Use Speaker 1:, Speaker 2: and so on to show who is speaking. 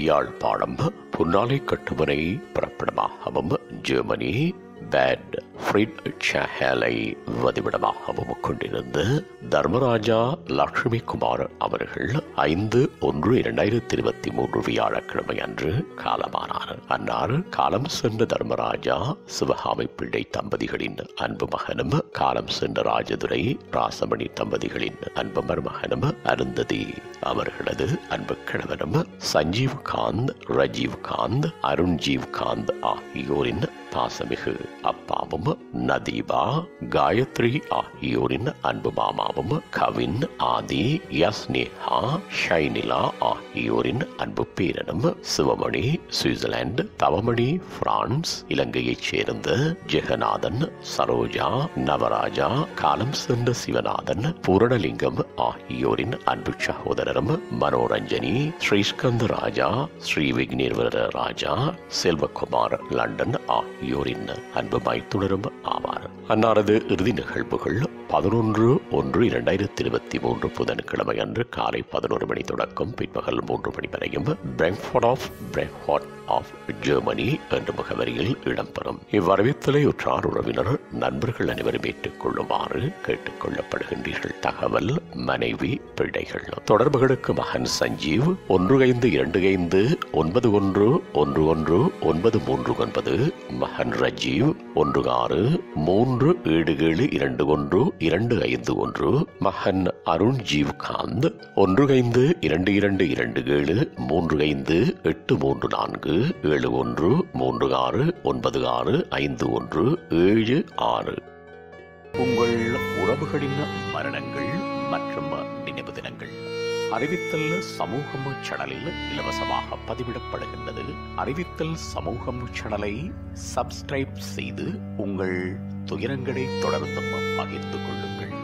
Speaker 1: Yazhpanam Punnalai கட்டுமனை பிறப்பிடமாகவும் Germany bad ஃப்ரீட்ரிச்ஷாலை வதிவிடமாகவும் கொண்டிருந்த தர்மராஜா லக்ஷ்மிகுமார் அவர்கள் 5/1/2023 வியாழக்கிழமை அன்று காலமானார். அன்னார் காலம் சென்ற தர்மராஜா சிவகாமி பிள்ளை தம்பதிகளின் அன்பு மகனும், காலம் சென்ற ராஜதுரை ராசமணி தம்பதிகளின் அன்பு மருமகனும், அருந்ததி அவர்களது அன்பு கணவனும், சஞ்சீவ்காந்த், ரஜீவ்காந்த், அருண்ஜீவ்காந்த் ஆகியோரின் பாசமிகு அப்பாவும், நதீபா, காயத்ரி ஆகியோரின் அன்பு மாமாவும், கவின், ஆதி, யஸ்னேஹா, ஷைனிலா ஆகியோரின் அன்பு பேரனும், சிவமணி சுவிட்சர்லாந்து, தவமணி பிரான்ஸ், இலங்கையைச் சேர்ந்த ஜெகநாதன், சரோஜா, நவராஜா, காலம் சென்ற சிவநாதன், பூரணலிங்கம் ஆகியோரின் அன்பு சகோதரரும், மனோரஞ்சனி, ஸ்ரீஸ்கந்த ராஜா, ஸ்ரீ விக்னேஸ்வர ராஜா, செல்வகுமார் லண்டன் ஆகியோரின் அன்பு மைத்துனரும் ஆவார். அன்னாரது இறுதி நிகழ்வுகள் 11/1/2023 புதன்கிழமை அன்று காலை 11 மணி தொடக்கம் பிற்பகல் 3 மணி வரையும் பிரேங்க்ஃபர்ட் ஆஃப் ஜெர்மனி என்ற முகவரியில் இடம்பெறும். இவ்வரவித்தலை உற்றார் உறவினர் நண்பர்கள் அனைவரும் ஏற்றுக் கொள்ளுமாறு கேட்டுக் கொள்ளப்படுகின்றீர்கள். தகவல் மனைவி பிள்ளைகள். தொடர்புகளுக்கு மகன் சஞ்சீவ் 152591111139, மகன் ரஜீவ் 1637721251, மகன் அருண்ஜீவ்காந்த் 152223357136969176. உங்கள் உறவுகளின் மரணங்கள் மற்றும் நினைவு தினங்கள் அறிவித்தல் சமூகம் சேனலில் இலவசமாக பதிவிடப்படுகின்றது. அறிவித்தல் சமூகம் சேனலை சப்ஸ்கிரைப் செய்து உங்கள் துயரங்களை தொடர்ந்தும் பகிர்ந்து கொள்ளுங்கள்.